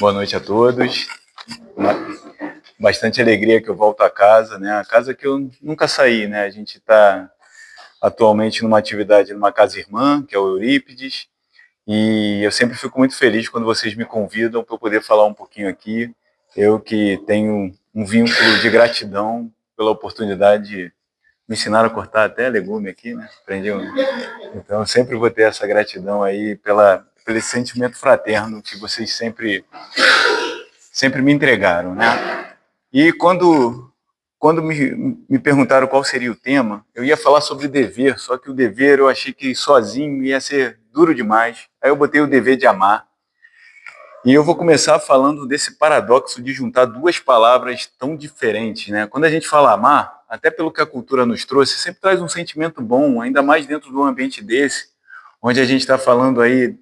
Boa noite a todos. Bastante alegria que eu volto a casa, né? A casa que eu nunca saí, né? A gente está atualmente numa atividade numa casa irmã, que é o Eurípides, e eu sempre fico muito feliz quando vocês me convidam para eu poder falar um pouquinho aqui. Eu que tenho um vínculo de gratidão pela oportunidade de me ensinar a cortar até legume aqui, né? Aprendi Então, eu sempre vou ter essa gratidão aí pelo esse sentimento fraterno que vocês sempre me entregaram, né? E quando me perguntaram qual seria o tema, eu ia falar sobre dever, só que o dever eu achei que sozinho ia ser duro demais. Aí eu botei o dever de amar. E eu vou começar falando desse paradoxo de juntar duas palavras tão diferentes, né? Quando a gente fala amar, até pelo que a cultura nos trouxe, sempre traz um sentimento bom, ainda mais dentro de um ambiente desse, onde a gente está falando aí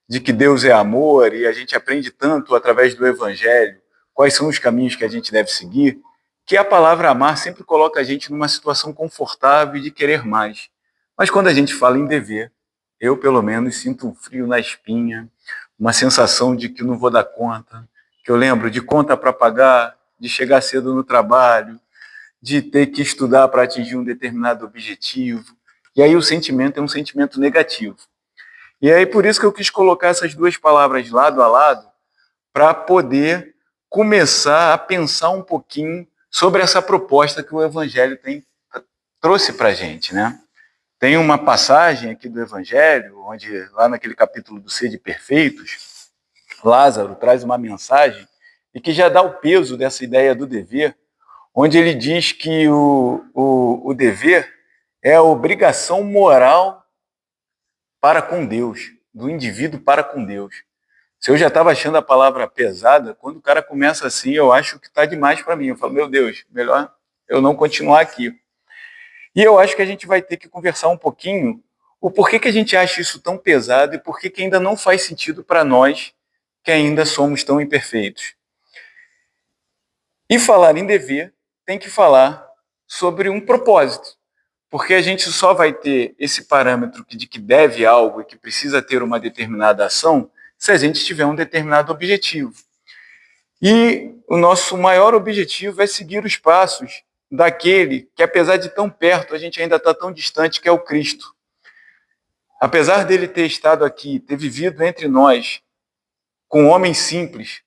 de que Deus é amor e a gente aprende tanto através do Evangelho quais são os caminhos que a gente deve seguir, que a palavra amar sempre coloca a gente numa situação confortável de querer mais. Mas quando a gente fala em dever, eu pelo menos sinto um frio na espinha, uma sensação de que não vou dar conta, que eu lembro de conta para pagar, de chegar cedo no trabalho, de ter que estudar para atingir um determinado objetivo. E aí o sentimento é um sentimento negativo. E aí por isso que eu quis colocar essas duas palavras lado a lado, para poder começar a pensar um pouquinho sobre essa proposta que o Evangelho trouxe para a gente, né? Tem uma passagem aqui do Evangelho, onde lá naquele capítulo do Sede Perfeitos, Lázaro traz uma mensagem e que já dá o peso dessa ideia do dever, onde ele diz que o dever é a obrigação moral para com Deus, do indivíduo para com Deus. Se eu já estava achando a palavra pesada, quando o cara começa assim, eu acho que está demais para mim. Eu falo, meu Deus, melhor eu não continuar aqui. E eu acho que a gente vai ter que conversar um pouquinho o porquê que a gente acha isso tão pesado e por que ainda não faz sentido para nós que ainda somos tão imperfeitos. E falar em dever tem que falar sobre um propósito, porque a gente só vai ter esse parâmetro de que deve algo e que precisa ter uma determinada ação se a gente tiver um determinado objetivo. E o nosso maior objetivo é seguir os passos daquele que, apesar de tão perto, a gente ainda está tão distante, que é o Cristo. Apesar dele ter estado aqui, ter vivido entre nós, com homens simples,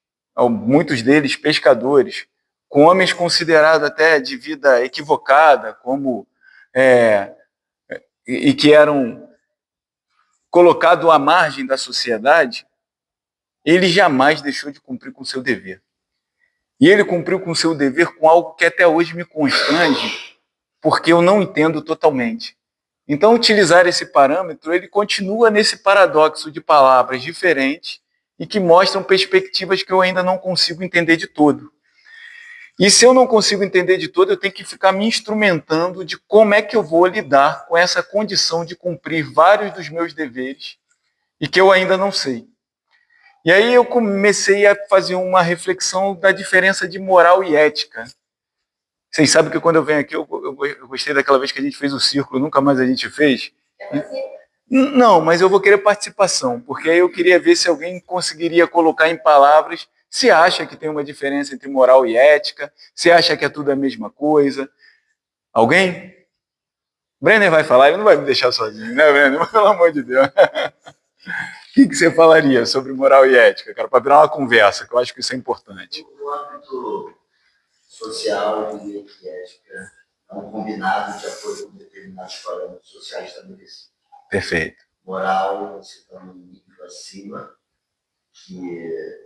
muitos deles pescadores, com homens considerados até de vida equivocada, como e que eram colocados à margem da sociedade, ele jamais deixou de cumprir com o seu dever. E ele cumpriu com o seu dever com algo que até hoje me constrange, porque eu não entendo totalmente. Então, utilizar esse parâmetro, ele continua nesse paradoxo de palavras diferentes e que mostram perspectivas que eu ainda não consigo entender de todo. E se eu não consigo entender de todo, eu tenho que ficar me instrumentando de como é que eu vou lidar com essa condição de cumprir vários dos meus deveres e que eu ainda não sei. E aí eu comecei a fazer uma reflexão da diferença de moral e ética. Vocês sabem que quando eu venho aqui, eu gostei daquela vez que a gente fez o círculo, nunca mais a gente fez. Não, mas eu vou querer participação, porque aí eu queria ver se alguém conseguiria colocar em palavras se acha que tem uma diferença entre moral e ética, se acha que é tudo a mesma coisa. Alguém? Brenner vai falar, ele não vai me deixar sozinho, né, Brenner? Pelo amor de Deus. O que você falaria sobre moral e ética, cara, para virar uma conversa, que eu acho que isso é importante. No âmbito social, eu diria que ética é um combinado de acordo com determinados parâmetros sociais estabelecidos. Perfeito. Moral, você está num nível acima, que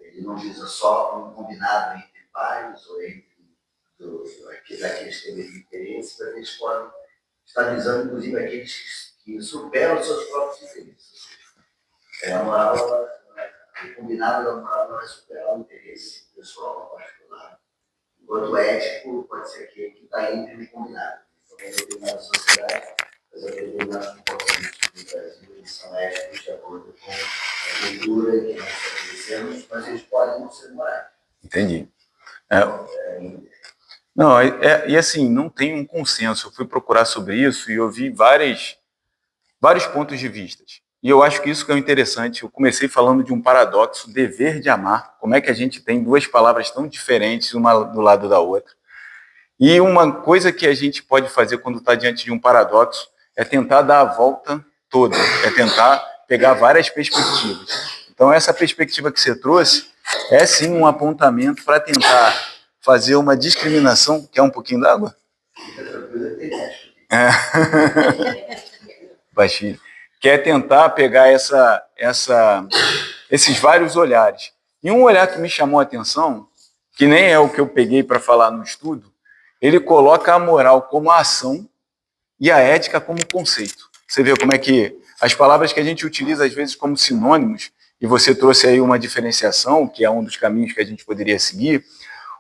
ele não visa só um combinado entre pares ou entre aqueles que têm mesmo interesse, mas eles podem estar visando, inclusive, aqueles que superam os seus próprios interesses. A moral, o combinado da moral não vai superar o interesse pessoal particular. Enquanto ético, pode ser aquele que está entre o combinado. Então, em determinada sociedade, as determinados comportamentos do Brasil eles são éticos de acordo com a cultura que nós estabelecemos, mas eles podem não ser morais. Entendi. Não, e assim, não tem um consenso. Eu fui procurar sobre isso e eu vi vários pontos de vista. e eu acho que isso que é interessante. Eu comecei falando de um paradoxo, dever de amar. Como é que a gente tem duas palavras tão diferentes, uma do lado da outra. E uma coisa que a gente pode fazer quando está diante de um paradoxo é tentar dar a volta toda, é tentar pegar várias perspectivas. Então, essa perspectiva que você trouxe é sim um apontamento para tentar fazer uma discriminação. Quer um pouquinho d'água? É. Baixinho. Que é tentar pegar esses vários olhares. E um olhar que me chamou a atenção, que nem é o que eu peguei para falar no estudo, ele coloca a moral como ação e a ética como conceito. Você vê como é que as palavras que a gente utiliza às vezes como sinônimos, e você trouxe aí uma diferenciação, que é um dos caminhos que a gente poderia seguir.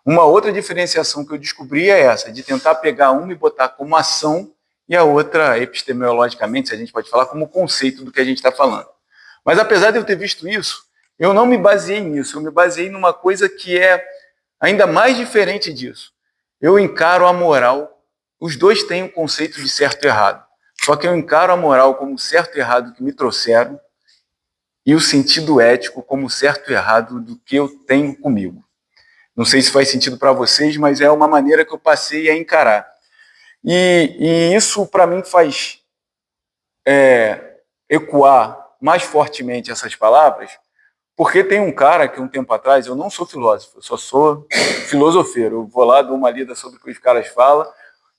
Uma outra diferenciação que eu descobri é essa, de tentar pegar uma e botar como ação e a outra, epistemologicamente, se a gente pode falar, como conceito do que a gente está falando. Mas apesar de eu ter visto isso, eu não me baseei nisso, eu me baseei numa coisa que é ainda mais diferente disso. Eu encaro a moral, os dois têm um conceito de certo e errado, só que eu encaro a moral como certo e errado que me trouxeram e o sentido ético como certo e errado do que eu tenho comigo. Não sei se faz sentido para vocês, mas é uma maneira que eu passei a encarar. E isso, para mim, faz ecoar mais fortemente essas palavras, porque tem um cara que um tempo atrás, eu não sou filósofo, eu só sou filosofeiro. Eu vou lá, dou uma lida sobre o que os caras falam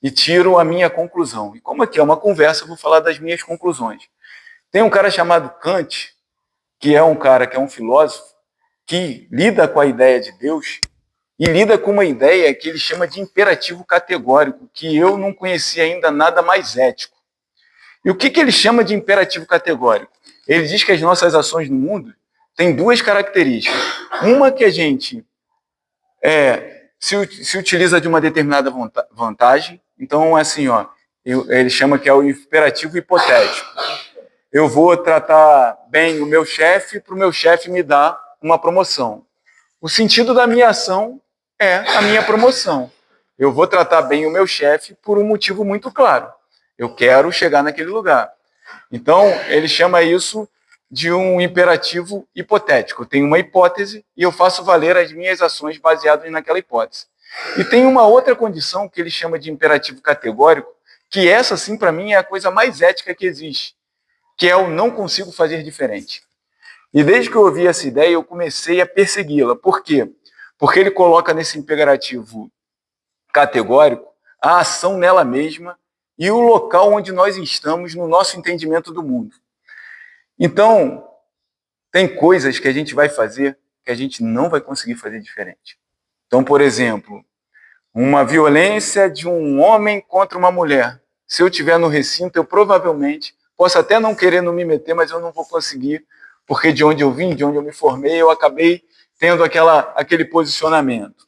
e tiro a minha conclusão. E como aqui é uma conversa, eu vou falar das minhas conclusões. Tem um cara chamado Kant, que é um cara que é um filósofo, que lida com a ideia de Deus e lida com uma ideia que ele chama de imperativo categórico, que eu não conhecia ainda nada mais ético. E o que ele chama de imperativo categórico? Ele diz que as nossas ações no mundo têm duas características. Uma que a gente se utiliza de uma determinada vantagem. Então, assim, ele chama que é o imperativo hipotético. Eu vou tratar bem o meu chefe para o meu chefe me dar uma promoção. O sentido da minha ação é a minha promoção. Eu vou tratar bem o meu chefe por um motivo muito claro. Eu quero chegar naquele lugar. Então, ele chama isso de um imperativo hipotético. Eu tenho uma hipótese e eu faço valer as minhas ações baseadas naquela hipótese. E tem uma outra condição que ele chama de imperativo categórico, que essa, sim, para mim, é a coisa mais ética que existe, que é o não consigo fazer diferente. E desde que eu ouvi essa ideia, eu comecei a persegui-la. Por quê? Porque ele coloca nesse imperativo categórico a ação nela mesma e o local onde nós estamos no nosso entendimento do mundo. Então, tem coisas que a gente vai fazer que a gente não vai conseguir fazer diferente. Então, por exemplo, uma violência de um homem contra uma mulher. Se eu estiver no recinto, eu provavelmente posso até não querer não me meter, mas eu não vou conseguir, porque de onde eu vim, de onde eu me formei, eu acabei tendo aquele posicionamento.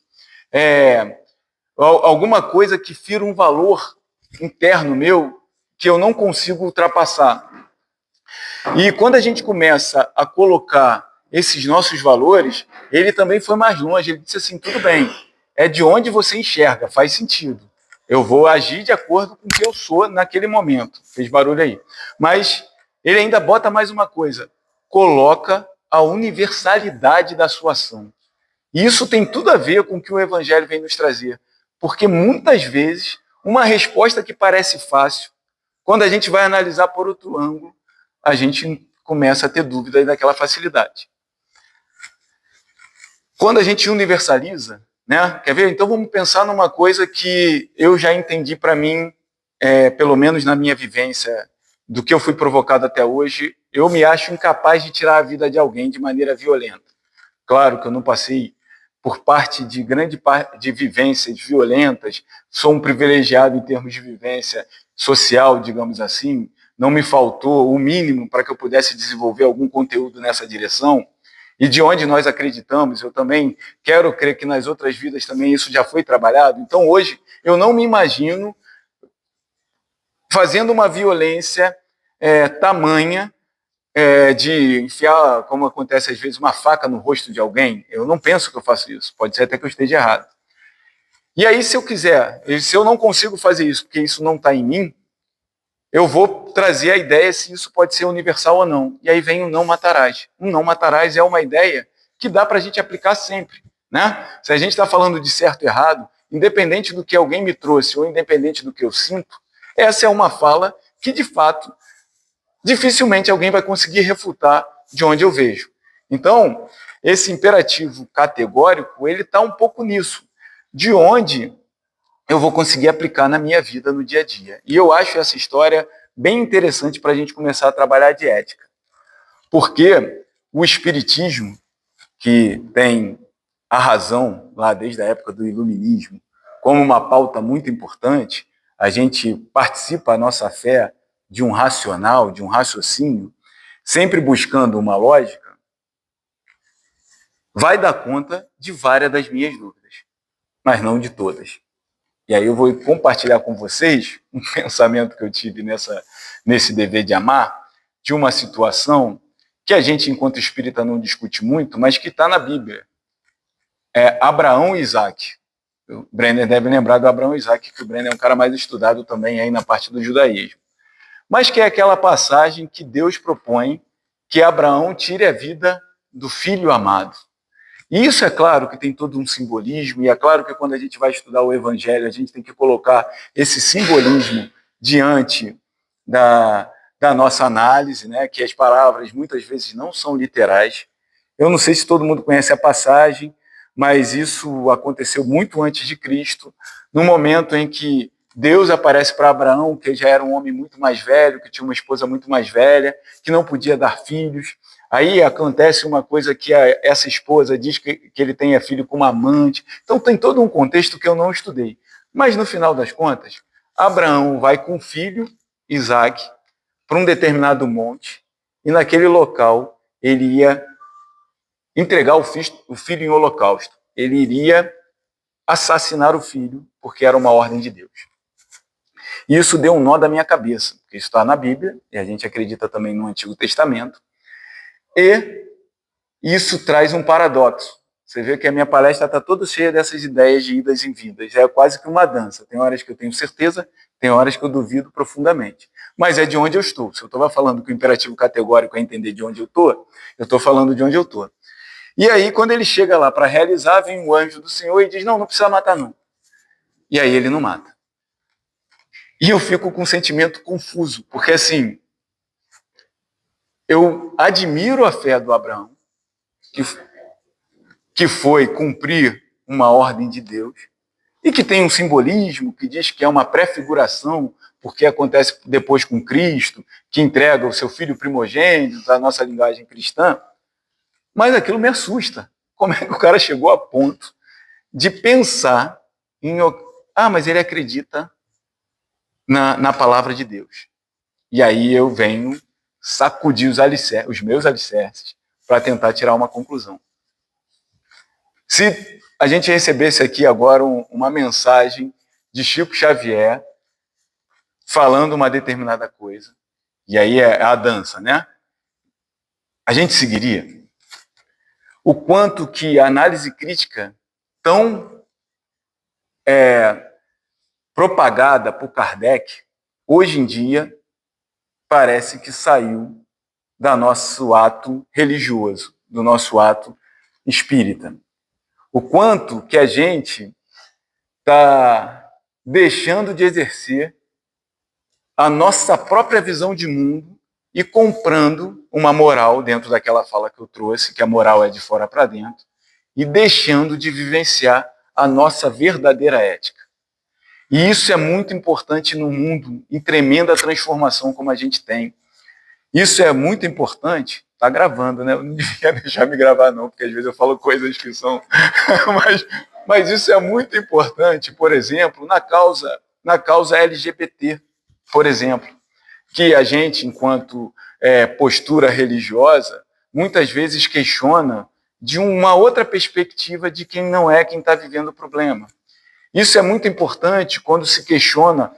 Alguma coisa que fira um valor interno meu que eu não consigo ultrapassar. E quando a gente começa a colocar esses nossos valores, ele também foi mais longe. Ele disse assim, tudo bem, é de onde você enxerga, faz sentido. Eu vou agir de acordo com o que eu sou naquele momento. Fez barulho aí. Mas ele ainda bota mais uma coisa, coloca a universalidade da sua ação. E isso tem tudo a ver com o que o Evangelho vem nos trazer. Porque muitas vezes, uma resposta que parece fácil, quando a gente vai analisar por outro ângulo, a gente começa a ter dúvidas daquela facilidade. Quando a gente universaliza, né? Quer ver? Então vamos pensar numa coisa que eu já entendi para mim, pelo menos na minha vivência, do que eu fui provocado até hoje, eu me acho incapaz de tirar a vida de alguém de maneira violenta. Claro que eu não passei por parte de grande parte de vivências violentas, sou um privilegiado em termos de vivência social, digamos assim, não me faltou o mínimo para que eu pudesse desenvolver algum conteúdo nessa direção, e de onde nós acreditamos, eu também quero crer que nas outras vidas também isso já foi trabalhado. Então hoje eu não me imagino fazendo uma violência tamanha, de enfiar, como acontece às vezes, uma faca no rosto de alguém. Eu não penso que eu faço isso, pode ser até que eu esteja errado. E aí, se eu quiser, se eu não consigo fazer isso, porque isso não está em mim, eu vou trazer a ideia se isso pode ser universal ou não. E aí vem o não matarás. O não matarás é uma ideia que dá para a gente aplicar sempre, né? Se a gente está falando de certo e errado, independente do que alguém me trouxe ou independente do que eu sinto, essa é uma fala que, de fato, dificilmente alguém vai conseguir refutar de onde eu vejo. Então, esse imperativo categórico, ele está um pouco nisso, de onde eu vou conseguir aplicar na minha vida no dia a dia. E eu acho essa história bem interessante para a gente começar a trabalhar de ética. Porque o Espiritismo, que tem a razão lá desde a época do Iluminismo, como uma pauta muito importante, a gente participa a nossa fé de um racional, de um raciocínio, sempre buscando uma lógica, vai dar conta de várias das minhas dúvidas, mas não de todas. E aí eu vou compartilhar com vocês um pensamento que eu tive nesse dever de amar, de uma situação que a gente, enquanto espírita, não discute muito, mas que está na Bíblia. É Abraão e Isaac. O Brenner deve lembrar do Abraão e Isaac, que o Brenner é um cara mais estudado também aí na parte do judaísmo. Mas que é aquela passagem que Deus propõe que Abraão tire a vida do filho amado. E isso é claro que tem todo um simbolismo, e é claro que quando a gente vai estudar o Evangelho, a gente tem que colocar esse simbolismo diante da nossa análise, né? Que as palavras muitas vezes não são literais. Eu não sei se todo mundo conhece a passagem, mas isso aconteceu muito antes de Cristo, no momento em que Deus aparece para Abraão, que já era um homem muito mais velho, que tinha uma esposa muito mais velha, que não podia dar filhos. Aí acontece uma coisa que essa esposa diz que ele tenha filho com uma amante. Então tem todo um contexto que eu não estudei. Mas no final das contas, Abraão vai com o filho, Isaac, para um determinado monte, e naquele local ele ia entregar o filho em holocausto. Ele iria assassinar o filho, porque era uma ordem de Deus. E isso deu um nó da minha cabeça, porque isso está na Bíblia, e a gente acredita também no Antigo Testamento, e isso traz um paradoxo. Você vê que a minha palestra está toda cheia dessas ideias de idas e vindas. É quase que uma dança. Tem horas que eu tenho certeza, tem horas que eu duvido profundamente. Mas é de onde eu estou. Se eu estava falando que o imperativo categórico é entender de onde eu estou falando de onde eu estou. E aí, quando ele chega lá para realizar, vem o anjo do Senhor e diz, não precisa matar não. E aí ele não mata. E eu fico com um sentimento confuso, porque assim, eu admiro a fé do Abraão, que foi cumprir uma ordem de Deus, e que tem um simbolismo que diz que é uma prefiguração, porque acontece depois com Cristo, que entrega o seu filho primogênito, da nossa linguagem cristã, mas aquilo me assusta. Como é que o cara chegou a ponto de pensar em... mas ele acredita na palavra de Deus. E aí eu venho sacudir os meus alicerces para tentar tirar uma conclusão. Se a gente recebesse aqui agora uma mensagem de Chico Xavier falando uma determinada coisa, e aí é a dança, né? A gente seguiria? O quanto que a análise crítica tão propagada por Kardec, hoje em dia, parece que saiu do nosso ato religioso, do nosso ato espírita. O quanto que a gente está deixando de exercer a nossa própria visão de mundo e comprando uma moral dentro daquela fala que eu trouxe, que a moral é de fora para dentro, e deixando de vivenciar a nossa verdadeira ética. E isso é muito importante no mundo em tremenda transformação como a gente tem. Isso é muito importante. Está gravando, né? Eu não devia deixar me gravar, não, porque às vezes eu falo coisas que são. mas isso é muito importante, por exemplo, na causa LGBT, por exemplo, que a gente, enquanto postura religiosa, muitas vezes questiona de uma outra perspectiva de quem não é quem está vivendo o problema. Isso é muito importante quando se questiona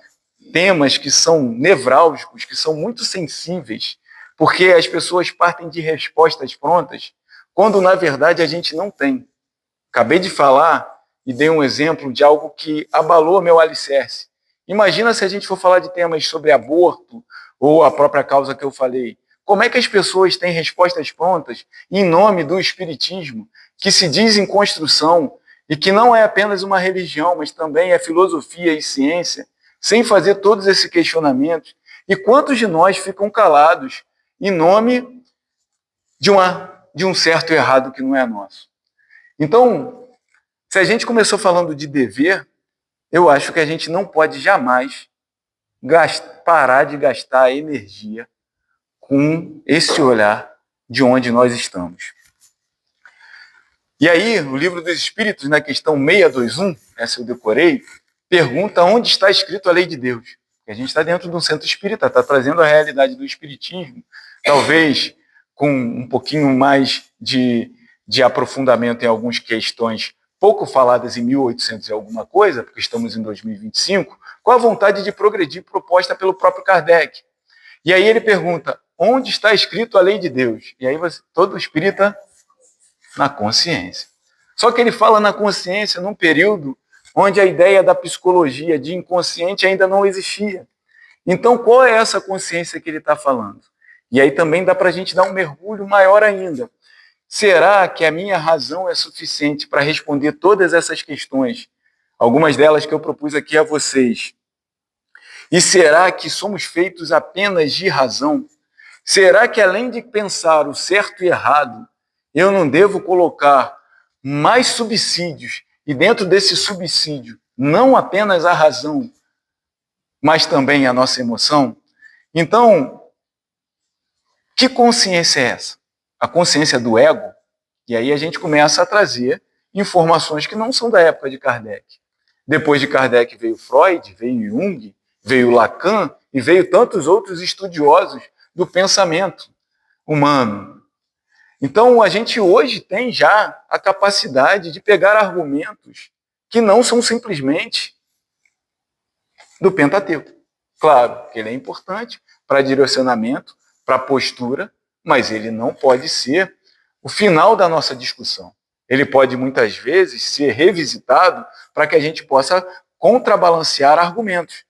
temas que são nevrálgicos, que são muito sensíveis, porque as pessoas partem de respostas prontas, quando na verdade a gente não tem. Acabei de falar e dei um exemplo de algo que abalou meu alicerce, Imagina se a gente for falar de temas sobre aborto ou a própria causa que eu falei. Como é que as pessoas têm respostas prontas em nome do espiritismo, que se diz em construção e que não é apenas uma religião, mas também é filosofia e ciência, sem fazer todos esses questionamentos? E quantos de nós ficam calados em nome de um certo e errado que não é nosso? Então, se a gente começou falando de dever, eu acho que a gente não pode jamais parar de gastar energia com esse olhar de onde nós estamos. E aí, o Livro dos Espíritos, na questão 621, essa eu decorei, pergunta onde está escrito a lei de Deus. Porque a gente está dentro de um centro espírita, está trazendo a realidade do espiritismo, talvez com um pouquinho mais de aprofundamento em algumas questões pouco faladas em 1800 e alguma coisa, porque estamos em 2025, com a vontade de progredir proposta pelo próprio Kardec. E aí ele pergunta, onde está escrito a lei de Deus? E aí todo espírita, na consciência. Só que ele fala na consciência num período onde a ideia da psicologia de inconsciente ainda não existia. Então, qual é essa consciência que ele está falando? E aí também dá para a gente dar um mergulho maior ainda. Será que a minha razão é suficiente para responder todas essas questões? Algumas delas que eu propus aqui a vocês. E será que somos feitos apenas de razão? Será que além de pensar o certo e errado, eu não devo colocar mais subsídios e dentro desse subsídio, não apenas a razão, mas também a nossa emoção? Então, que consciência é essa? A consciência do ego? E aí a gente começa a trazer informações que não são da época de Kardec. Depois de Kardec veio Freud, veio Jung, veio Lacan e veio tantos outros estudiosos do pensamento humano. Então, a gente hoje tem já a capacidade de pegar argumentos que não são simplesmente do Pentateuco. Claro que ele é importante para direcionamento, para postura, mas ele não pode ser o final da nossa discussão. Ele pode, muitas vezes, ser revisitado para que a gente possa contrabalancear argumentos.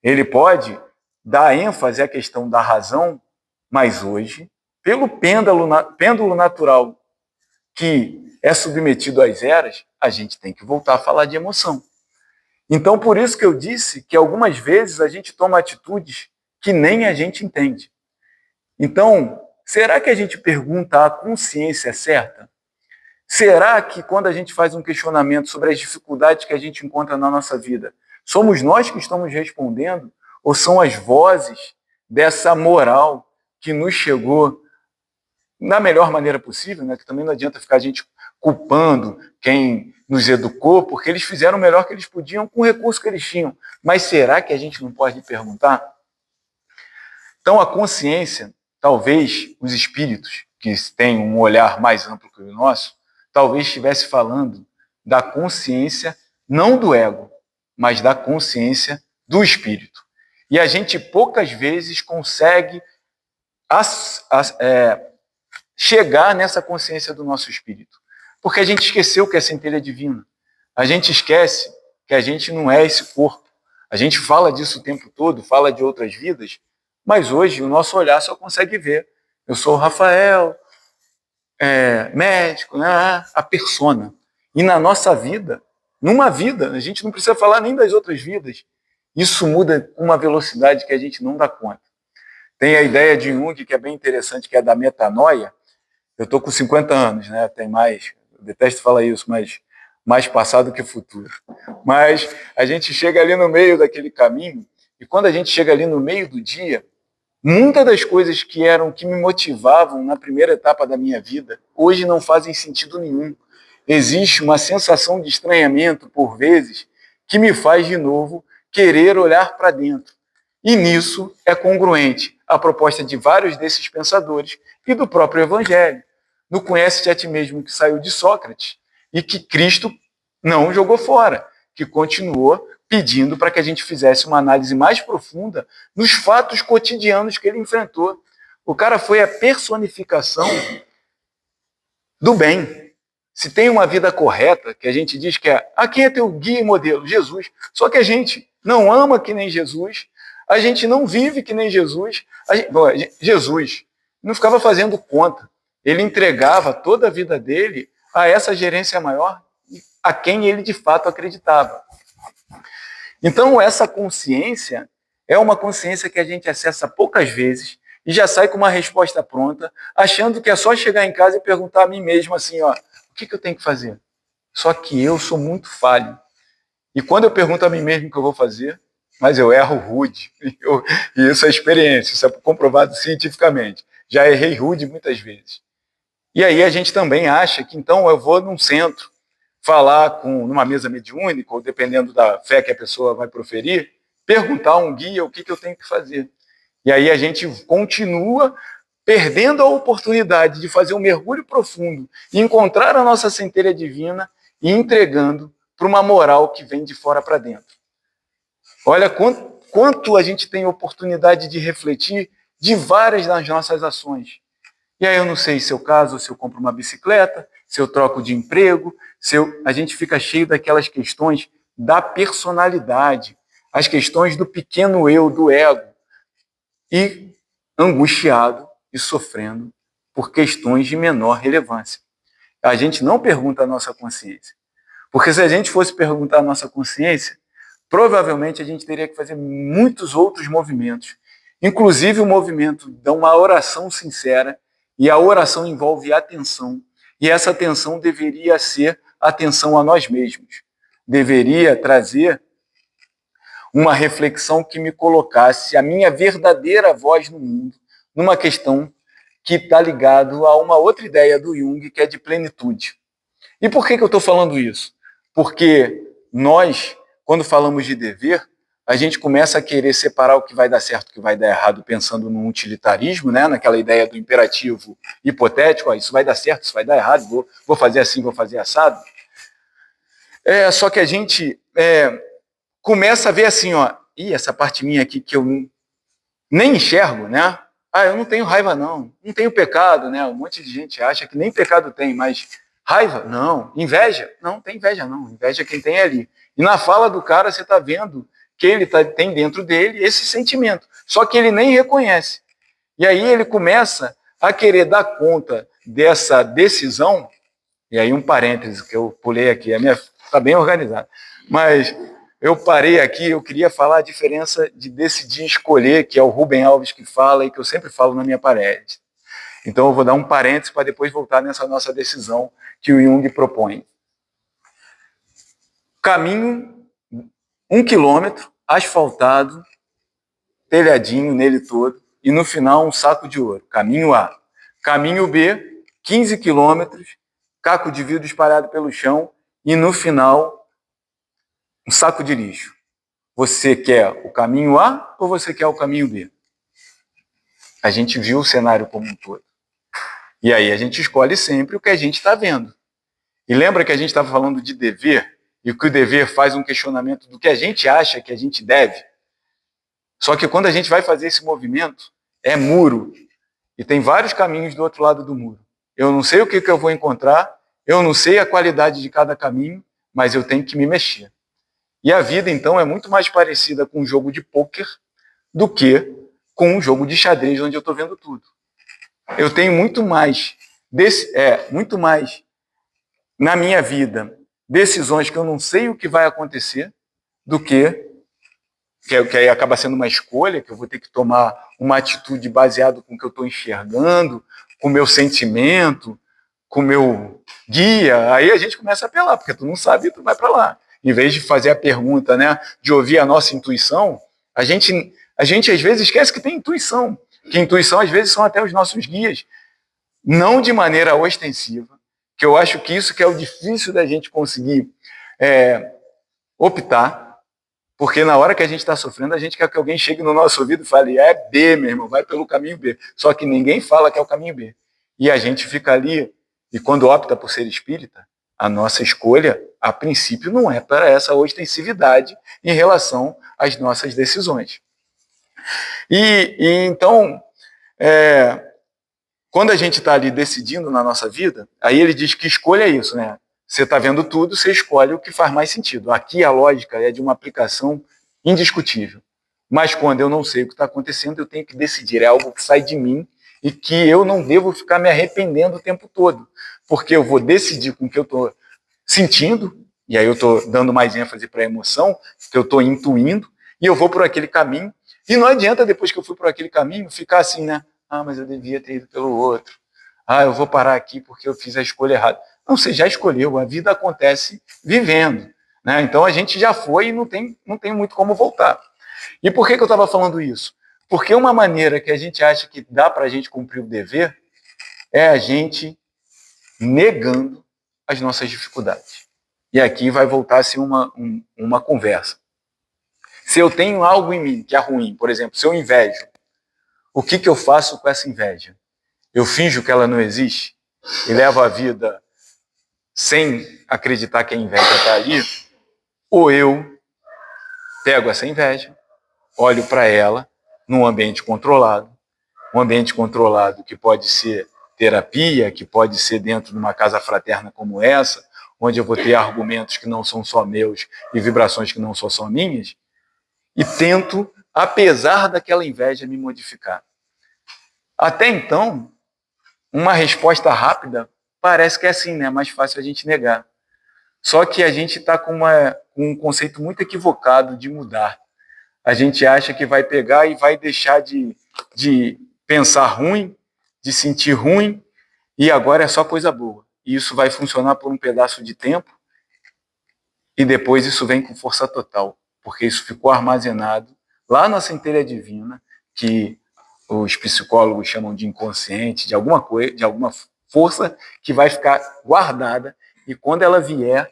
Ele pode dar ênfase à questão da razão, mas hoje, pelo pêndulo natural que é submetido às eras, a gente tem que voltar a falar de emoção. Então, por isso que eu disse que algumas vezes a gente toma atitudes que nem a gente entende. Então, será que a gente pergunta a consciência certa? Será que quando a gente faz um questionamento sobre as dificuldades que a gente encontra na nossa vida, somos nós que estamos respondendo ou são as vozes dessa moral que nos chegou da melhor maneira possível, né? Que também não adianta ficar a gente culpando quem nos educou, porque eles fizeram o melhor que eles podiam com o recurso que eles tinham. Mas será que a gente não pode perguntar? Então, a consciência, talvez os espíritos, que têm um olhar mais amplo que o nosso, talvez estivesse falando da consciência, não do ego, mas da consciência do espírito. E a gente poucas vezes consegue chegar nessa consciência do nosso espírito. Porque a gente esqueceu que é centelha divina. A gente esquece que a gente não é esse corpo. A gente fala disso o tempo todo, fala de outras vidas, mas hoje o nosso olhar só consegue ver. Eu sou o Rafael, médico, né? A persona. E na nossa vida, numa vida, a gente não precisa falar nem das outras vidas. Isso muda com uma velocidade que a gente não dá conta. Tem a ideia de Jung, que é bem interessante, que é da metanoia. Eu estou com 50 anos, né? Tem mais, eu detesto falar isso, mas mais passado que futuro. Mas a gente chega ali no meio daquele caminho, e quando a gente chega ali no meio do dia, muitas das coisas que me motivavam na primeira etapa da minha vida, hoje não fazem sentido nenhum. Existe uma sensação de estranhamento, por vezes, que me faz, de novo, querer olhar para dentro. E nisso é congruente a proposta de vários desses pensadores e do próprio Evangelho. No Conhece-te a ti mesmo, que saiu de Sócrates e que Cristo não jogou fora, que continuou pedindo para que a gente fizesse uma análise mais profunda nos fatos cotidianos que ele enfrentou. O cara foi a personificação do bem. Se tem uma vida correta, que a gente diz que quem é teu guia e modelo? Jesus. Só que a gente não ama que nem Jesus, a gente não vive que nem Jesus. Jesus não ficava fazendo conta. Ele entregava toda a vida dele a essa gerência maior, a quem ele de fato acreditava. Então, essa consciência é uma consciência que a gente acessa poucas vezes e já sai com uma resposta pronta, achando que é só chegar em casa e perguntar a mim mesmo assim, ó, o que eu tenho que fazer? Só que eu sou muito falho. E quando eu pergunto a mim mesmo o que eu vou fazer, mas eu erro rude. E isso é experiência, isso é comprovado cientificamente. Já errei rude muitas vezes. E aí a gente também acha que, então, eu vou num centro falar numa mesa mediúnica, ou dependendo da fé que a pessoa vai proferir, perguntar a um guia o que eu tenho que fazer. E aí a gente continua perdendo a oportunidade de fazer um mergulho profundo e encontrar a nossa centelha divina e entregando para uma moral que vem de fora para dentro. Olha quanto a gente tem oportunidade de refletir de várias das nossas ações. E aí eu não sei se eu caso, se eu compro uma bicicleta, se eu troco de emprego, a gente fica cheio daquelas questões da personalidade, as questões do pequeno eu, do ego, e angustiado e sofrendo por questões de menor relevância. A gente não pergunta a nossa consciência. Porque se a gente fosse perguntar a nossa consciência, provavelmente a gente teria que fazer muitos outros movimentos, inclusive o movimento de uma oração sincera, e a oração envolve atenção, e essa atenção deveria ser atenção a nós mesmos. Deveria trazer uma reflexão que me colocasse a minha verdadeira voz no mundo, numa questão que está ligado a uma outra ideia do Jung, que é de plenitude. E por que eu estou falando isso? Porque nós, quando falamos de dever, a gente começa a querer separar o que vai dar certo e o que vai dar errado, pensando no utilitarismo, né? Naquela ideia do imperativo hipotético, ó, isso vai dar certo, isso vai dar errado, vou fazer assim, vou fazer assado. Só que a gente começa a ver assim, ó, essa parte minha aqui que eu nem enxergo, né? Eu não tenho raiva, não tenho pecado, né? Um monte de gente acha que nem pecado tem, mas raiva? Não. Inveja? Não, tem inveja não. Inveja quem tem é ali. E na fala do cara você está vendo que ele tem dentro dele esse sentimento, só que ele nem reconhece. E aí ele começa a querer dar conta dessa decisão, e aí um parêntese que eu pulei aqui, a minha está bem organizada, mas eu parei aqui, eu queria falar a diferença de decidir e escolher, que é o Rubem Alves que fala e que eu sempre falo na minha parede. Então eu vou dar um parêntese para depois voltar nessa nossa decisão que o Jung propõe. Caminho 1 quilômetro, asfaltado, telhadinho nele todo, e no final um saco de ouro. Caminho A. Caminho B, 15 quilômetros, caco de vidro espalhado pelo chão, e no final um saco de lixo. Você quer o caminho A ou você quer o caminho B? A gente viu o cenário como um todo. E aí a gente escolhe sempre o que a gente está vendo. E lembra que a gente estava falando de dever, e que o dever faz um questionamento do que a gente acha que a gente deve? Só que quando a gente vai fazer esse movimento, é muro. E tem vários caminhos do outro lado do muro. Eu não sei o que eu vou encontrar, eu não sei a qualidade de cada caminho, mas eu tenho que me mexer. E a vida, então, é muito mais parecida com um jogo de pôquer do que com um jogo de xadrez, onde eu estou vendo tudo. Eu tenho muito mais na minha vida decisões que eu não sei o que vai acontecer do que aí acaba sendo uma escolha, que eu vou ter que tomar uma atitude baseada com o que eu estou enxergando, com o meu sentimento, com o meu guia. Aí a gente começa a apelar, porque tu não sabe, tu vai para lá. Em vez de fazer a pergunta, né, de ouvir a nossa intuição, a gente às vezes esquece que tem intuição, que intuição às vezes são até os nossos guias, não de maneira ostensiva, que eu acho que isso que é o difícil da gente conseguir optar, porque na hora que a gente está sofrendo, a gente quer que alguém chegue no nosso ouvido e fale, é B, meu irmão, vai pelo caminho B. Só que ninguém fala que é o caminho B. E a gente fica ali, e quando opta por ser espírita, a nossa escolha, a princípio, não é para essa ostensividade em relação às nossas decisões. E então, quando a gente está ali decidindo na nossa vida, aí ele diz que escolha é isso, né? Você está vendo tudo, você escolhe o que faz mais sentido. Aqui a lógica é de uma aplicação indiscutível. Mas quando eu não sei o que está acontecendo, eu tenho que decidir. É algo que sai de mim e que eu não devo ficar me arrependendo o tempo todo. Porque eu vou decidir com o que eu estou sentindo, e aí eu estou dando mais ênfase para a emoção, que eu estou intuindo, e eu vou por aquele caminho. E não adianta, depois que eu fui por aquele caminho, ficar assim, né? Ah, mas eu devia ter ido pelo outro. Ah, eu vou parar aqui porque eu fiz a escolha errada. Não, você já escolheu, a vida acontece vivendo. Né? Então a gente já foi e não tem muito como voltar. E por que eu estava falando isso? Porque uma maneira que a gente acha que dá para a gente cumprir o dever é a gente negando as nossas dificuldades. E aqui vai voltar a ser uma conversa. Se eu tenho algo em mim que é ruim, por exemplo, se eu invejo, o que eu faço com essa inveja? Eu finjo que ela não existe e levo a vida sem acreditar que a inveja está ali? Ou eu pego essa inveja, olho para ela num ambiente controlado, um ambiente controlado que pode ser terapia, que pode ser dentro de uma casa fraterna como essa, onde eu vou ter argumentos que não são só meus e vibrações que não são só minhas, e tento, apesar daquela inveja, me modificar. Até então, uma resposta rápida parece que é assim, né? É mais fácil a gente negar. Só que a gente está com um conceito muito equivocado de mudar. A gente acha que vai pegar e vai deixar de pensar ruim, de sentir ruim, e agora é só coisa boa. E isso vai funcionar por um pedaço de tempo, e depois isso vem com força total, porque isso ficou armazenado lá na centelha divina, que os psicólogos chamam de inconsciente, de alguma coisa, de alguma força que vai ficar guardada, e quando ela vier,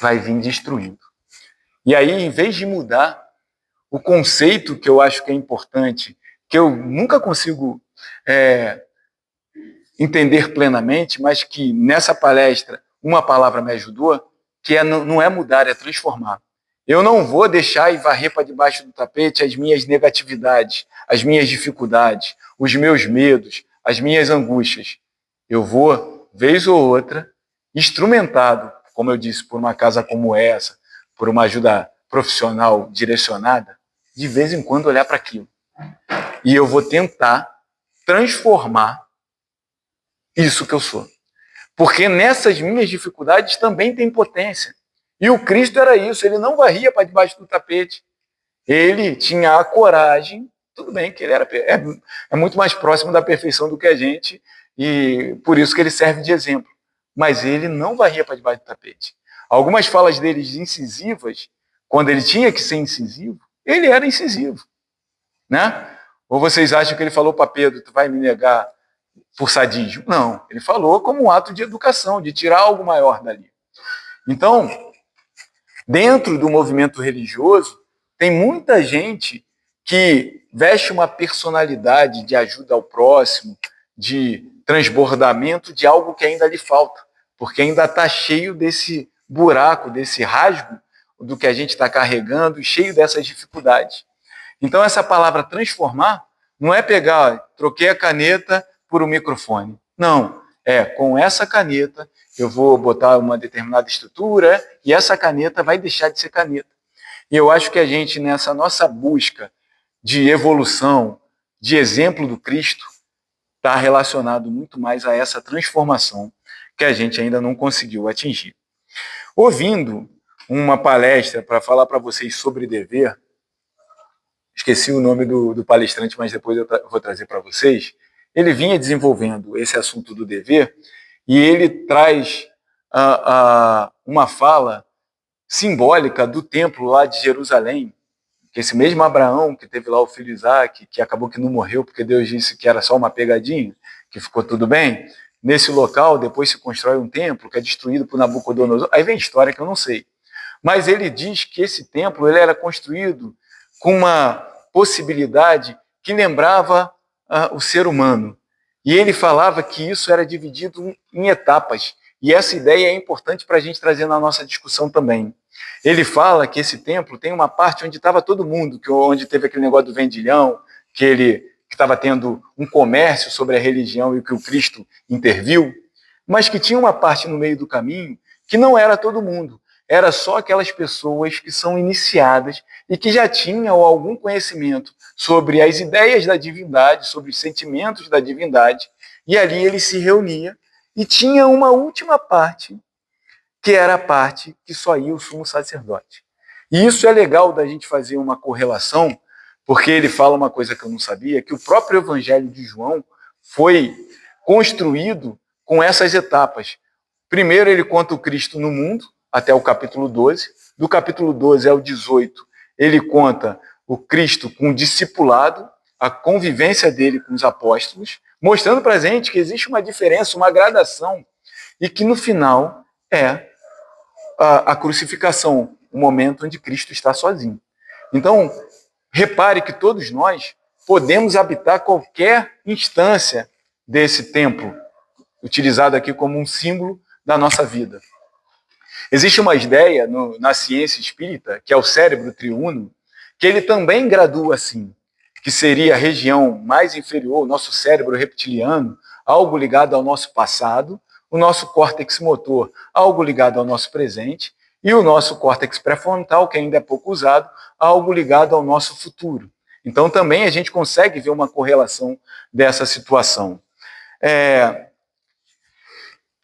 vai vir destruindo. E aí, em vez de mudar, o conceito que eu acho que é importante, que eu nunca consigo entender plenamente, mas que nessa palestra uma palavra me ajudou, que não é mudar, é transformar. Eu não vou deixar e varrer para debaixo do tapete as minhas negatividades, as minhas dificuldades, os meus medos, as minhas angústias. Eu vou, vez ou outra, instrumentado, como eu disse, por uma casa como essa, por uma ajuda profissional direcionada, de vez em quando olhar para aquilo. E eu vou tentar transformar isso que eu sou. Porque nessas minhas dificuldades também tem potência. E o Cristo era isso, ele não varria para debaixo do tapete. Ele tinha a coragem, tudo bem que ele é muito mais próximo da perfeição do que a gente, e por isso que ele serve de exemplo. Mas ele não varria para debaixo do tapete. Algumas falas dele incisivas, quando ele tinha que ser incisivo, ele era incisivo. Né? Ou vocês acham que ele falou para Pedro, tu vai me negar por sadismo? Não, ele falou como um ato de educação, de tirar algo maior dali. Então, dentro do movimento religioso, tem muita gente que veste uma personalidade de ajuda ao próximo, de transbordamento de algo que ainda lhe falta, porque ainda está cheio desse buraco, desse rasgo do que a gente está carregando e cheio dessas dificuldades. Então, essa palavra transformar não é pegar, troquei a caneta por um microfone. Não, com essa caneta eu vou botar uma determinada estrutura e essa caneta vai deixar de ser caneta. E eu acho que a gente, nessa nossa busca de evolução, de exemplo do Cristo, está relacionado muito mais a essa transformação que a gente ainda não conseguiu atingir. Ouvindo uma palestra para falar para vocês sobre dever, esqueci o nome do palestrante, mas depois eu vou trazer para vocês, ele vinha desenvolvendo esse assunto do dever e ele traz uma fala simbólica do templo lá de Jerusalém, que esse mesmo Abraão, que teve lá o filho Isaac, que acabou que não morreu porque Deus disse que era só uma pegadinha, que ficou tudo bem, nesse local depois se constrói um templo que é destruído por Nabucodonosor, aí vem história que eu não sei, mas ele diz que esse templo ele era construído com uma possibilidade que lembrava o ser humano. E ele falava que isso era dividido em etapas. E essa ideia é importante para a gente trazer na nossa discussão também. Ele fala que esse templo tem uma parte onde estava todo mundo, onde teve aquele negócio do vendilhão, que estava tendo um comércio sobre a religião e que o Cristo interviu, mas que tinha uma parte no meio do caminho que não era todo mundo. era só aquelas pessoas que são iniciadas e que já tinham algum conhecimento sobre as ideias da divindade, sobre os sentimentos da divindade, e ali ele se reunia e tinha uma última parte, que era a parte que só ia o sumo sacerdote. E isso é legal da gente fazer uma correlação, porque ele fala uma coisa que eu não sabia, que o próprio Evangelho de João foi construído com essas etapas. Primeiro ele conta o Cristo no mundo, até o capítulo 12. Do capítulo 12 ao 18, ele conta o Cristo com o discipulado, a convivência dele com os apóstolos, mostrando para a gente que existe uma diferença, uma gradação, e que no final é a crucificação, o momento onde Cristo está sozinho. Então, repare que todos nós podemos habitar qualquer instância desse templo, utilizado aqui como um símbolo da nossa vida. Existe uma ideia na ciência espírita, que é o cérebro triuno, que ele também gradua assim, que seria a região mais inferior, o nosso cérebro reptiliano, algo ligado ao nosso passado, o nosso córtex motor, algo ligado ao nosso presente, e o nosso córtex pré-frontal, que ainda é pouco usado, algo ligado ao nosso futuro. Então também a gente consegue ver uma correlação dessa situação.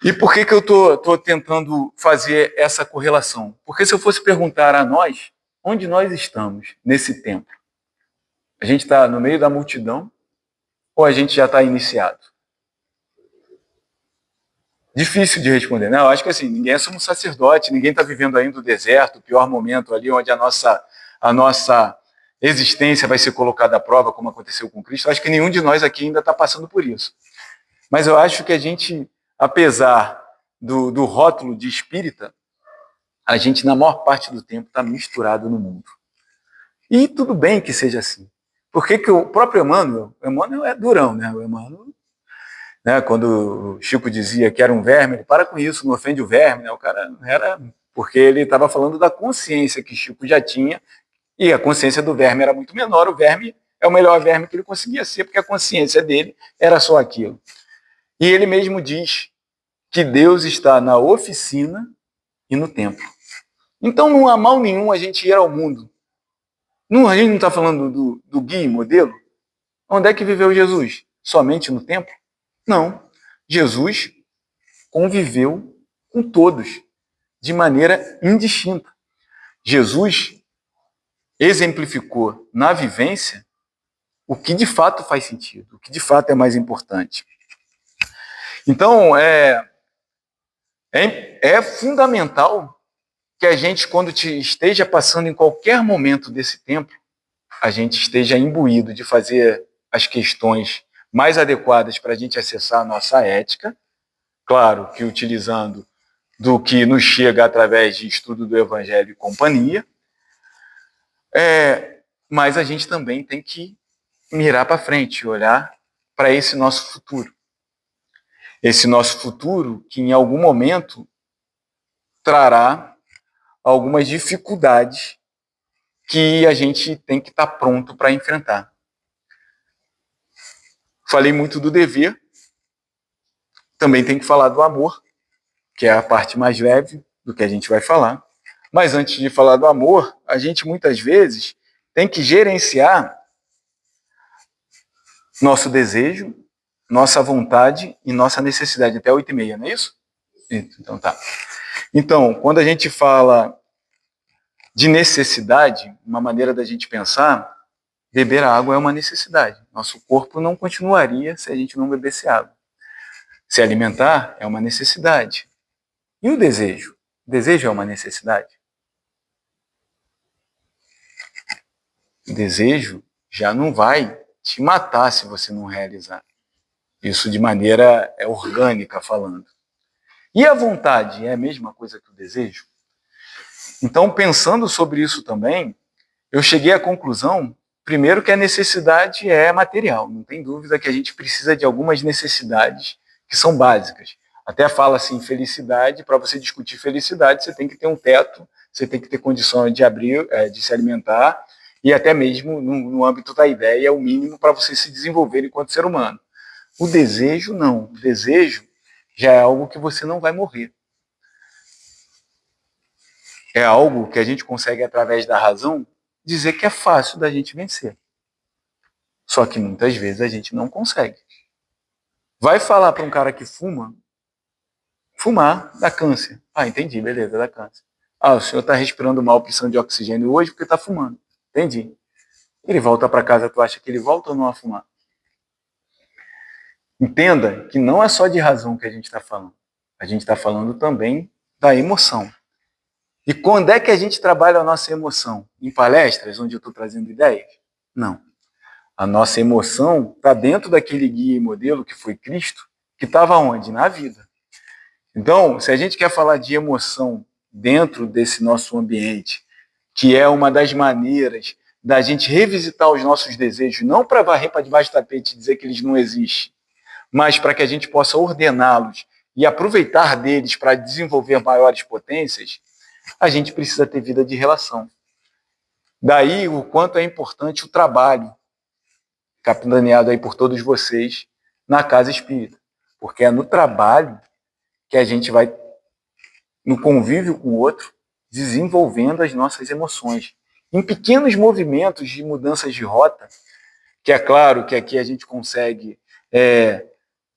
E por que eu estou tentando fazer essa correlação? Porque se eu fosse perguntar a nós, onde nós estamos nesse tempo? A gente está no meio da multidão ou a gente já está iniciado? Difícil de responder, né? Eu acho que assim, ninguém é sumo sacerdote, ninguém está vivendo ainda o deserto, o pior momento ali onde a nossa existência vai ser colocada à prova, como aconteceu com Cristo. Eu acho que nenhum de nós aqui ainda está passando por isso. Mas eu acho que a gente, apesar do rótulo de espírita, a gente, na maior parte do tempo, está misturado no mundo. E tudo bem que seja assim. Por que o próprio Emmanuel é durão, né? O Emmanuel, né, quando o Chico dizia que era um verme, ele para com isso, não ofende o verme, né? O cara era porque ele estava falando da consciência que Chico já tinha, e a consciência do verme era muito menor, o verme é o melhor verme que ele conseguia ser, porque a consciência dele era só aquilo. E ele mesmo diz que Deus está na oficina e no templo. Então não há mal nenhum a gente ir ao mundo. A gente não está falando do guia e modelo? Onde é que viveu Jesus? Somente no templo? Não. Jesus conviveu com todos, de maneira indistinta. Jesus exemplificou na vivência o que de fato faz sentido, o que de fato é mais importante. Então, é fundamental que a gente, quando esteja passando em qualquer momento desse tempo, a gente esteja imbuído de fazer as questões mais adequadas para a gente acessar a nossa ética, claro que utilizando do que nos chega através de estudo do Evangelho e companhia, mas a gente também tem que mirar para frente, olhar para esse nosso futuro. Esse nosso futuro que em algum momento trará algumas dificuldades que a gente tem que estar pronto para enfrentar. Falei muito do dever, também tem que falar do amor, que é a parte mais leve do que a gente vai falar. Mas antes de falar do amor, a gente muitas vezes tem que gerenciar nosso desejo, nossa vontade e nossa necessidade. Até 8h30, não é isso? Então tá. Então, quando a gente fala de necessidade, uma maneira da gente pensar, beber água é uma necessidade. Nosso corpo não continuaria se a gente não bebesse água. Se alimentar é uma necessidade. E o desejo? O desejo é uma necessidade? O desejo já não vai te matar se você não realizar. Isso de maneira orgânica falando. E a vontade é a mesma coisa que o desejo? Então, pensando sobre isso também, eu cheguei à conclusão, primeiro, que a necessidade é material. Não tem dúvida que a gente precisa de algumas necessidades que são básicas. Até fala assim, felicidade, para você discutir felicidade, você tem que ter um teto, você tem que ter condições de abrir, de se alimentar, e até mesmo no âmbito da ideia, é o mínimo para você se desenvolver enquanto ser humano. O desejo, não. O desejo já é algo que você não vai morrer. é algo que a gente consegue, através da razão, dizer que é fácil da gente vencer. Só que muitas vezes a gente não consegue. Vai falar para um cara que fuma, fumar dá câncer. Ah, entendi, beleza, dá câncer. Ah, o senhor está respirando mal, precisando de oxigênio hoje porque está fumando. Entendi. Ele volta para casa, tu acha que ele volta ou não a fumar? Entenda que não é só de razão que a gente está falando. A gente está falando também da emoção. E quando é que a gente trabalha a nossa emoção? Em palestras, onde eu estou trazendo ideias? Não. A nossa emoção está dentro daquele guia e modelo que foi Cristo, que estava onde? Na vida. Então, se a gente quer falar de emoção dentro desse nosso ambiente, que é uma das maneiras da gente revisitar os nossos desejos, não para varrer para debaixo do tapete e dizer que eles não existem, mas para que a gente possa ordená-los e aproveitar deles para desenvolver maiores potências, a gente precisa ter vida de relação. Daí o quanto é importante o trabalho, capitaneado aí por todos vocês, na casa espírita. Porque é no trabalho que a gente vai, no convívio com o outro, desenvolvendo as nossas emoções. Em pequenos movimentos de mudanças de rota, que é claro que aqui a gente consegue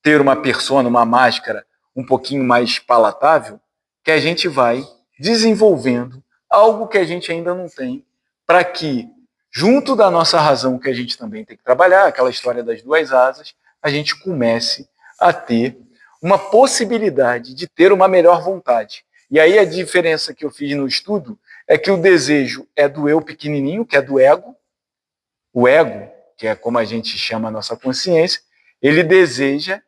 ter uma persona, uma máscara um pouquinho mais palatável, que a gente vai desenvolvendo algo que a gente ainda não tem, para que, junto da nossa razão, que a gente também tem que trabalhar, aquela história das duas asas, a gente comece a ter uma possibilidade de ter uma melhor vontade. E aí a diferença que eu fiz no estudo é que o desejo é do eu pequenininho, que é do ego. O ego, que é como a gente chama a nossa consciência, ele deseja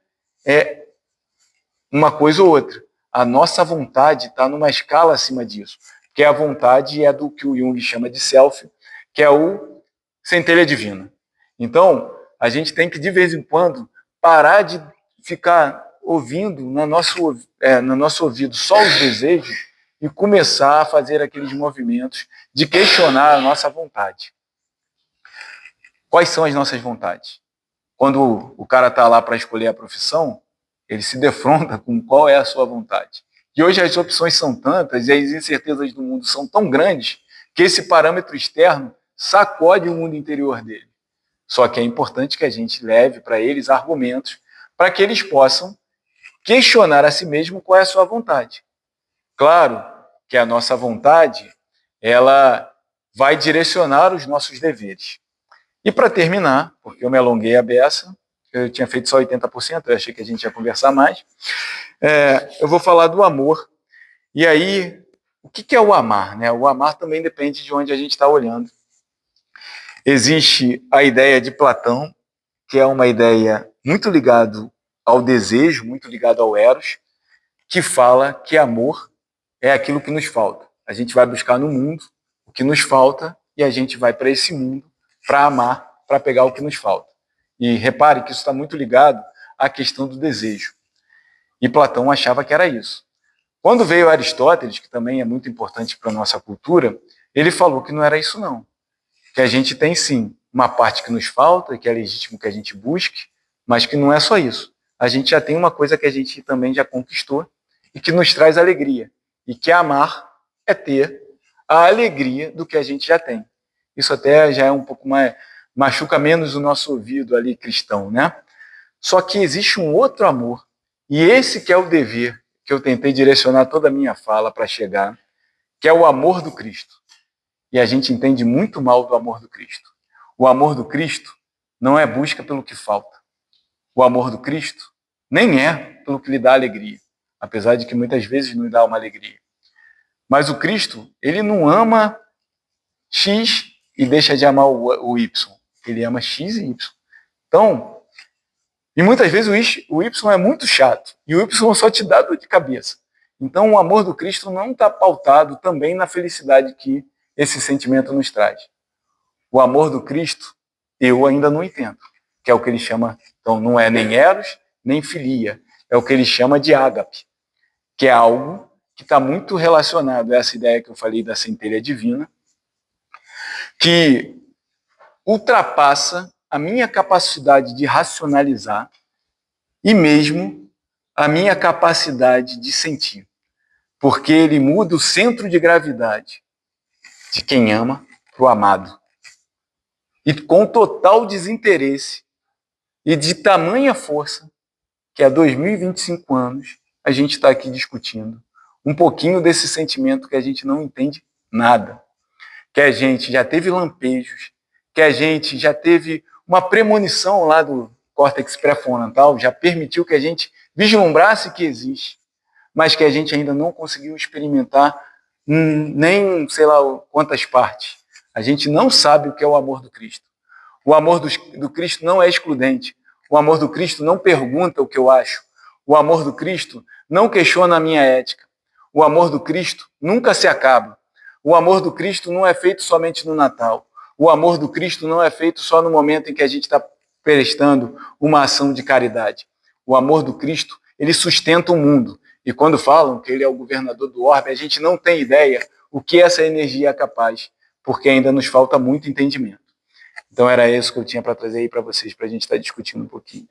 uma coisa ou outra. A nossa vontade está numa escala acima disso, porque a vontade é do que o Jung chama de self, que é o centelha divina. Então, a gente tem que, de vez em quando, parar de ficar ouvindo no nosso ouvido só os desejos e começar a fazer aqueles movimentos de questionar a nossa vontade. Quais são as nossas vontades? Quando o cara está lá para escolher a profissão, ele se defronta com qual é a sua vontade. E hoje as opções são tantas e as incertezas do mundo são tão grandes que esse parâmetro externo sacode o mundo interior dele. Só que é importante que a gente leve para eles argumentos para que eles possam questionar a si mesmo qual é a sua vontade. Claro que a nossa vontade, ela vai direcionar os nossos deveres. E para terminar, porque eu me alonguei a beça, eu tinha feito só 80%, eu achei que a gente ia conversar mais, eu vou falar do amor. E aí, o que é o amar? Né? O amar também depende de onde a gente está olhando. Existe a ideia de Platão, que é uma ideia muito ligada ao desejo, muito ligada ao eros, que fala que amor é aquilo que nos falta. A gente vai buscar no mundo o que nos falta e a gente vai para esse mundo para amar, para pegar o que nos falta. E repare que isso está muito ligado à questão do desejo. E Platão achava que era isso. Quando veio Aristóteles, que também é muito importante para a nossa cultura, ele falou que não era isso não. Que a gente tem sim uma parte que nos falta, que é legítimo que a gente busque, mas que não é só isso. A gente já tem uma coisa que a gente também já conquistou e que nos traz alegria. E que amar é ter a alegria do que a gente já tem. Isso até já é um pouco mais, machuca menos o nosso ouvido ali cristão, né? Só que existe um outro amor, e esse que é o dever que eu tentei direcionar toda a minha fala para chegar, que é o amor do Cristo. E a gente entende muito mal do amor do Cristo. O amor do Cristo não é busca pelo que falta. O amor do Cristo nem é pelo que lhe dá alegria, apesar de que muitas vezes nos dá uma alegria. Mas o Cristo, ele não ama X e deixa de amar o Y. Ele ama X e Y. Então, e muitas vezes o Y é muito chato. E o Y só te dá dor de cabeça. Então, o amor do Cristo não está pautado também na felicidade que esse sentimento nos traz. O amor do Cristo, eu ainda não entendo. Que é o que ele chama, então, não é nem eros, nem filia. É o que ele chama de ágape. Que é algo que está muito relacionado a essa ideia que eu falei da centelha divina, que ultrapassa a minha capacidade de racionalizar e mesmo a minha capacidade de sentir. porque ele muda o centro de gravidade de quem ama para o amado. E com total desinteresse e de tamanha força que há 2025 anos a gente está aqui discutindo um pouquinho desse sentimento que a gente não entende nada, que a gente já teve lampejos, que a gente já teve uma premonição lá do córtex pré-frontal, já permitiu que a gente vislumbrasse que existe, mas que a gente ainda não conseguiu experimentar nem sei lá quantas partes. A gente não sabe o que é o amor do Cristo. O amor do Cristo não é excludente. O amor do Cristo não pergunta o que eu acho. O amor do Cristo não questiona a minha ética. O amor do Cristo nunca se acaba. O amor do Cristo não é feito somente no Natal. O amor do Cristo não é feito só no momento em que a gente está prestando uma ação de caridade. O amor do Cristo, ele sustenta o mundo. E quando falam que ele é o governador do orbe, a gente não tem ideia o que essa energia é capaz, porque ainda nos falta muito entendimento. Então era isso que eu tinha para trazer aí para vocês, para a gente estar discutindo um pouquinho.